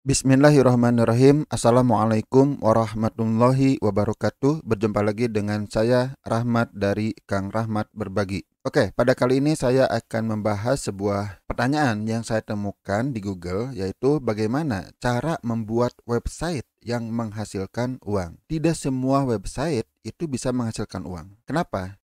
Bismillahirrahmanirrahim. Assalamualaikum warahmatullahi wabarakatuh. Berjumpa lagi dengan saya Rahmat dari Kang Rahmat Berbagi. Oke, pada kali ini saya akan membahas sebuah pertanyaan yang saya temukan di Google, yaitu bagaimana cara membuat website yang menghasilkan uang. Tidak semua website itu bisa menghasilkan uang. Kenapa?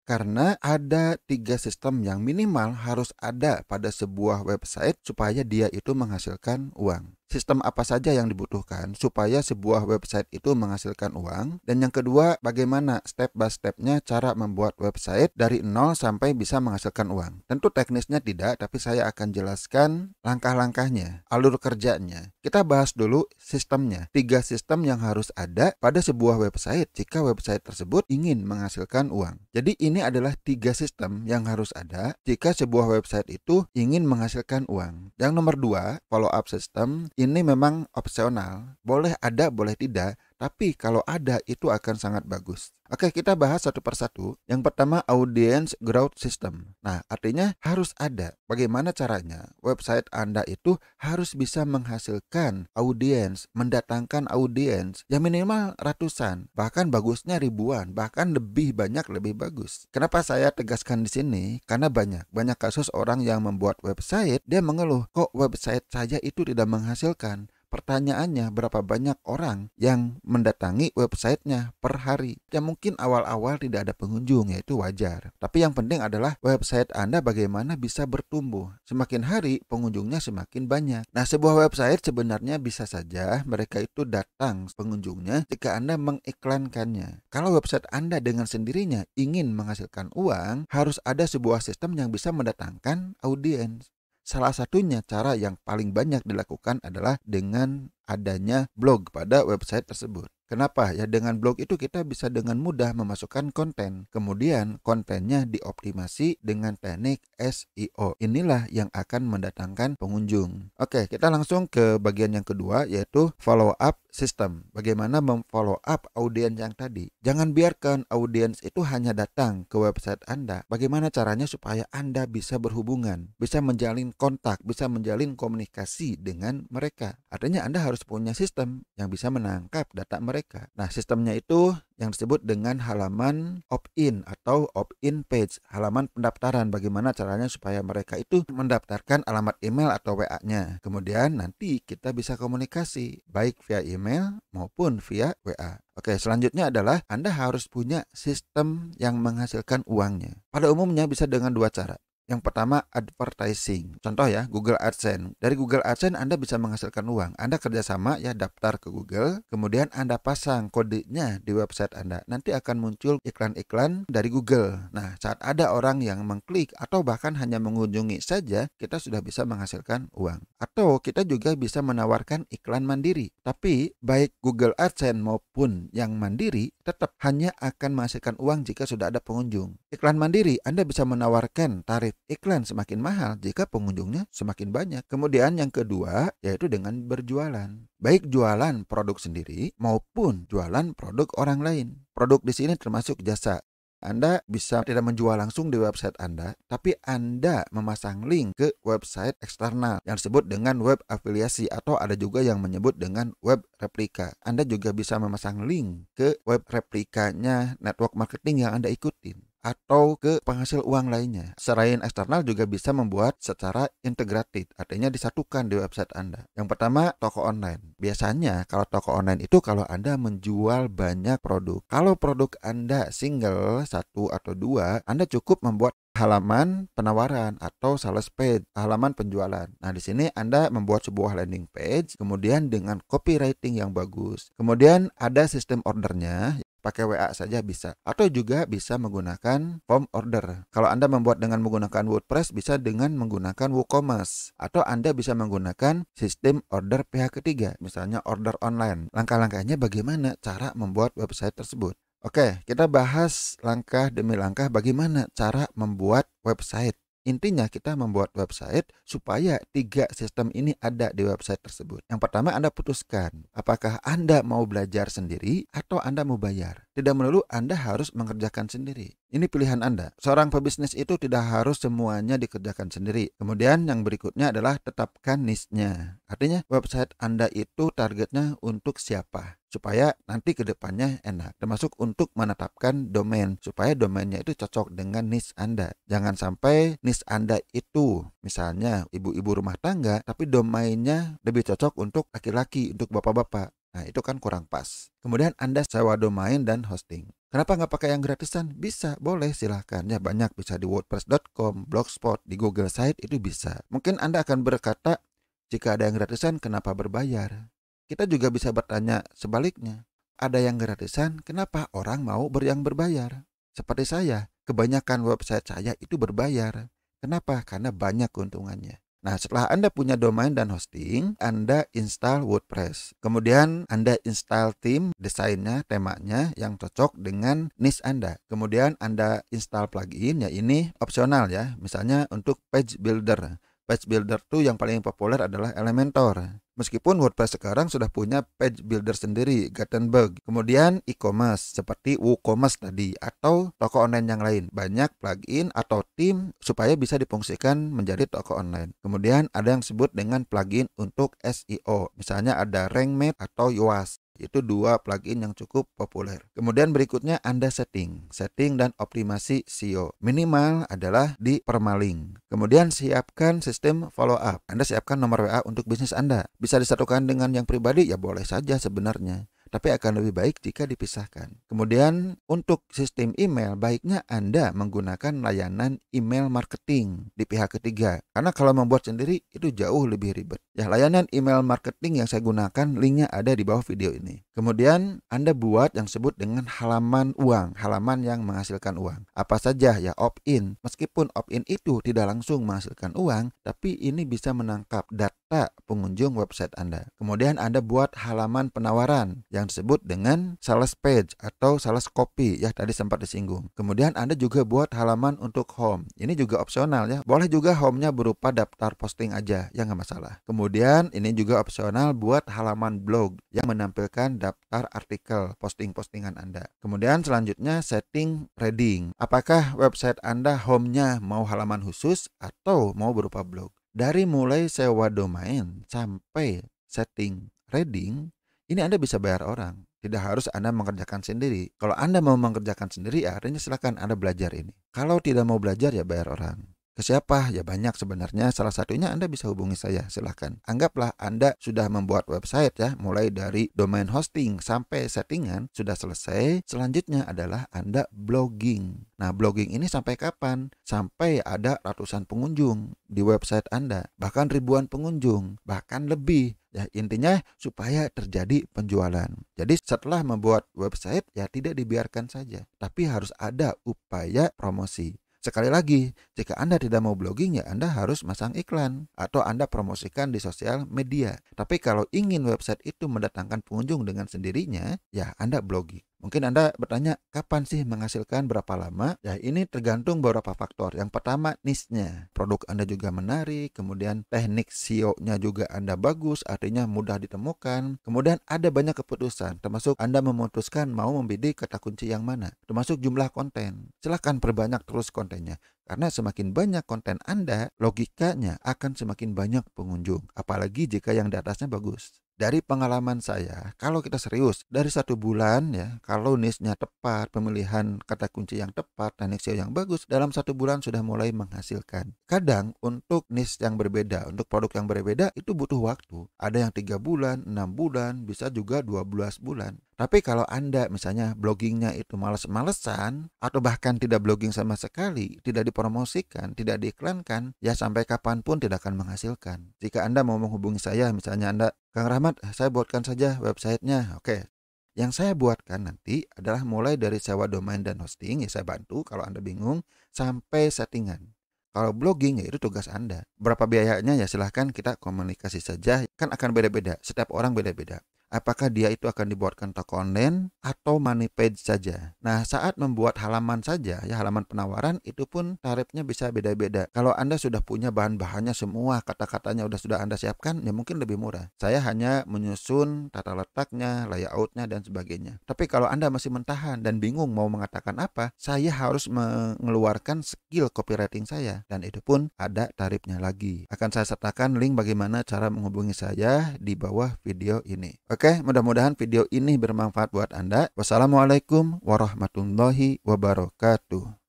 Karena ada 3 sistem yang minimal harus ada pada sebuah website supaya dia itu menghasilkan uang. Sistem apa saja yang dibutuhkan supaya sebuah website itu menghasilkan uang. Dan yang kedua, bagaimana step by stepnya cara membuat website dari nol sampai bisa menghasilkan uang. Tentu teknisnya tidak, tapi saya akan jelaskan langkah-langkahnya, alur kerjanya. Kita bahas dulu sistemnya. 3 sistem yang harus ada pada sebuah website jika website tersebut ingin menghasilkan uang. Jadi ini adalah 3 sistem yang harus ada jika sebuah website itu ingin menghasilkan uang. Yang nomor 2, follow up system. Ini memang opsional, boleh ada, boleh tidak, tapi kalau ada itu akan sangat bagus. Oke, kita bahas satu persatu. Yang pertama, audience growth system. Nah, artinya harus ada. Bagaimana caranya? Website Anda itu harus bisa menghasilkan audience, mendatangkan audience yang minimal ratusan, bahkan bagusnya ribuan, bahkan lebih banyak lebih bagus. Kenapa saya tegaskan di sini? Karena banyak kasus orang yang membuat website, dia mengeluh, kok website saya itu tidak menghasilkan. Pertanyaannya, berapa banyak orang yang mendatangi websitenya per hari? Ya mungkin awal-awal tidak ada pengunjung, yaitu wajar. Tapi yang penting adalah website Anda bagaimana bisa bertumbuh. Semakin hari pengunjungnya semakin banyak. Nah, sebuah website sebenarnya bisa saja mereka itu datang pengunjungnya jika Anda mengiklankannya. Kalau website Anda dengan sendirinya ingin menghasilkan uang, harus ada sebuah sistem yang bisa mendatangkan audiens. Salah satunya cara yang paling banyak dilakukan adalah dengan adanya blog pada website tersebut. Kenapa? Ya dengan blog itu kita bisa dengan mudah memasukkan konten. Kemudian kontennya dioptimasi dengan teknik SEO. Inilah yang akan mendatangkan pengunjung. Oke, kita langsung ke bagian yang kedua, yaitu follow up system. Bagaimana memfollow up audiens yang tadi? Jangan biarkan audiens itu hanya datang ke website Anda. Bagaimana caranya supaya Anda bisa berhubungan, bisa menjalin kontak, bisa menjalin komunikasi dengan mereka? Artinya Anda harus punya sistem yang bisa menangkap data mereka. Nah, sistemnya itu yang disebut dengan halaman opt-in atau opt-in page, halaman pendaftaran. Bagaimana caranya supaya mereka itu mendaftarkan alamat email atau WA-nya. Kemudian nanti kita bisa komunikasi baik via email maupun via WA. Oke, selanjutnya adalah Anda harus punya sistem yang menghasilkan uangnya. Pada umumnya bisa dengan 2 cara. Yang pertama, advertising. Contoh ya, Google AdSense. Dari Google AdSense Anda bisa menghasilkan uang. Anda kerjasama ya, daftar ke Google, kemudian Anda pasang kodenya di website Anda. Nanti akan muncul iklan-iklan dari Google. Nah, saat ada orang yang mengklik atau bahkan hanya mengunjungi saja, kita sudah bisa menghasilkan uang. Atau kita juga bisa menawarkan iklan mandiri. Tapi baik Google AdSense maupun yang mandiri tetap hanya akan menghasilkan uang jika sudah ada pengunjung. Iklan mandiri Anda bisa menawarkan tarif iklan semakin mahal jika pengunjungnya semakin banyak. Kemudian yang kedua yaitu dengan berjualan. Baik jualan produk sendiri maupun jualan produk orang lain. Produk di sini termasuk jasa. Anda bisa tidak menjual langsung di website Anda, tapi Anda memasang link ke website eksternal yang disebut dengan web afiliasi atau ada juga yang menyebut dengan web replika. Anda juga bisa memasang link ke web replikanya network marketing yang Anda ikutin atau ke penghasil uang lainnya. Selain eksternal juga bisa membuat secara integrated, artinya disatukan di website Anda. Yang pertama, toko online. Biasanya kalau toko online itu kalau Anda menjual banyak produk. Kalau produk Anda single, 1 atau 2, Anda cukup membuat halaman penawaran atau sales page, halaman penjualan. Nah, di sini Anda membuat sebuah landing page, kemudian dengan copywriting yang bagus. Kemudian ada sistem ordernya, pakai WA saja bisa, atau juga bisa menggunakan form order. Kalau Anda membuat dengan menggunakan WordPress, bisa dengan menggunakan WooCommerce, atau Anda bisa menggunakan sistem order pihak ketiga, misalnya order online. Langkah-langkahnya bagaimana cara membuat website tersebut? Oke, kita bahas langkah demi langkah bagaimana cara membuat website. Intinya kita membuat website supaya 3 sistem ini ada di website tersebut. Yang pertama, Anda putuskan apakah Anda mau belajar sendiri atau Anda mau bayar. Tidak melulu Anda harus mengerjakan sendiri. Ini pilihan Anda. Seorang pebisnis itu tidak harus semuanya dikerjakan sendiri. Kemudian yang berikutnya adalah tetapkan niche-nya. Artinya website Anda itu targetnya untuk siapa? Supaya nanti ke depannya enak. Termasuk untuk menetapkan domain. Supaya domainnya itu cocok dengan niche Anda. Jangan sampai niche Anda itu misalnya ibu-ibu rumah tangga, tapi domainnya lebih cocok untuk laki-laki, untuk bapak-bapak. Nah, itu kan kurang pas. Kemudian Anda sewa domain dan hosting. Kenapa nggak pakai yang gratisan? Bisa, boleh, silahkan. Ya banyak, bisa di wordpress.com, blogspot, di Google Site, itu bisa. Mungkin Anda akan berkata, jika ada yang gratisan, kenapa berbayar? Kita juga bisa bertanya sebaliknya. Ada yang gratisan, kenapa orang mau yang berbayar? Seperti saya, kebanyakan website saya itu berbayar. Kenapa? Karena banyak keuntungannya. Nah, setelah Anda punya domain dan hosting, Anda install WordPress. Kemudian Anda install theme, desainnya, temanya yang cocok dengan niche Anda. Kemudian Anda install plugin, ya ini opsional ya. Misalnya untuk page builder. Page builder tuh yang paling populer adalah Elementor. Meskipun WordPress sekarang sudah punya page builder sendiri, Gutenberg. Kemudian e-commerce seperti WooCommerce tadi atau toko online yang lain. Banyak plugin atau theme supaya bisa difungsikan menjadi toko online. Kemudian ada yang disebut dengan plugin untuk SEO. Misalnya ada RankMate atau Yoast. Itu dua plugin yang cukup populer. Kemudian berikutnya Anda setting dan optimasi SEO. Minimal adalah di permaling. Kemudian siapkan sistem follow up. Anda siapkan nomor WA untuk bisnis Anda. Bisa disatukan dengan yang pribadi, ya boleh saja sebenarnya. Tapi akan lebih baik jika dipisahkan. Kemudian untuk sistem email, baiknya Anda menggunakan layanan email marketing di pihak ketiga. Karena kalau membuat sendiri itu jauh lebih ribet. Ya, layanan email marketing yang saya gunakan, linknya ada di bawah video ini. Kemudian Anda buat yang disebut dengan halaman uang, halaman yang menghasilkan uang. Apa saja ya, opt-in. Meskipun opt-in itu tidak langsung menghasilkan uang, tapi ini bisa menangkap data pengunjung website Anda. Kemudian Anda buat halaman penawaran yang disebut dengan sales page atau sales copy, ya tadi sempat disinggung. Kemudian Anda juga buat halaman untuk home. Ini juga opsional ya. Boleh juga home-nya berupa daftar posting aja, ya nggak masalah. Kemudian ini juga opsional buat halaman blog yang menampilkan daftar artikel posting-postingan Anda. Kemudian selanjutnya setting reading. Apakah website Anda home-nya mau halaman khusus atau mau berupa blog? Dari mulai sewa domain sampai setting reading, ini Anda bisa bayar orang. Tidak harus Anda mengerjakan sendiri. Kalau Anda mau mengerjakan sendiri, artinya silakan Anda belajar ini. Kalau tidak mau belajar, ya bayar orang. Ke siapa? Ya banyak sebenarnya. Salah satunya Anda bisa hubungi saya, silahkan. Anggaplah Anda sudah membuat website ya, mulai dari domain hosting sampai settingan sudah selesai. Selanjutnya adalah Anda blogging. Nah, blogging ini sampai kapan? Sampai ada ratusan pengunjung di website Anda, bahkan ribuan pengunjung, bahkan lebih. Ya, intinya supaya terjadi penjualan. Jadi setelah membuat website, ya tidak dibiarkan saja, tapi harus ada upaya promosi. Sekali lagi, jika Anda tidak mau blogging, ya Anda harus masang iklan atau Anda promosikan di sosial media. Tapi kalau ingin website itu mendatangkan pengunjung dengan sendirinya, ya Anda blogging. Mungkin Anda bertanya, kapan sih menghasilkan, berapa lama? Ya ini tergantung beberapa faktor. Yang pertama, niche-nya. Produk Anda juga menarik, kemudian teknik SEO-nya juga Anda bagus, artinya mudah ditemukan. Kemudian ada banyak keputusan, termasuk Anda memutuskan mau membidik kata kunci yang mana, termasuk jumlah konten. Silahkan perbanyak terus kontennya. Karena semakin banyak konten Anda, logikanya akan semakin banyak pengunjung. Apalagi jika yang di atasnya bagus. Dari pengalaman saya, kalau kita serius, dari 1 bulan ya, kalau niche-nya tepat, pemilihan kata kunci yang tepat, teknik SEO yang bagus, dalam 1 bulan sudah mulai menghasilkan. Kadang untuk niche yang berbeda, untuk produk yang berbeda, itu butuh waktu. Ada yang 3 bulan, 6 bulan, bisa juga 12 bulan. Tapi kalau Anda misalnya bloggingnya itu males-malesan atau bahkan tidak blogging sama sekali, tidak dipromosikan, tidak diiklankan, ya sampai kapanpun tidak akan menghasilkan. Jika Anda mau menghubungi saya, misalnya Anda, Kang Rahmat, saya buatkan saja websitenya. Oke. Yang saya buatkan nanti adalah mulai dari sewa domain dan hosting, ya saya bantu kalau Anda bingung, sampai settingan. Kalau blogging ya itu tugas Anda. Berapa biayanya ya silahkan kita komunikasi saja, kan akan beda-beda, setiap orang beda-beda. apakah dia itu akan dibuatkan toko online atau money page saja. Nah, saat membuat halaman saja ya, halaman penawaran itu pun tarifnya bisa beda-beda. Kalau Anda sudah punya bahan-bahannya semua, kata-katanya sudah Anda siapkan, ya mungkin lebih murah. Saya hanya menyusun tata letaknya, layoutnya dan sebagainya. Tapi kalau Anda masih mentahan dan bingung mau mengatakan apa, saya harus mengeluarkan skill copywriting saya, dan itu pun ada tarifnya lagi. Akan saya sertakan link bagaimana cara menghubungi saya di bawah video ini. Oke, mudah-mudahan video ini bermanfaat buat Anda. Wassalamualaikum warahmatullahi wabarakatuh.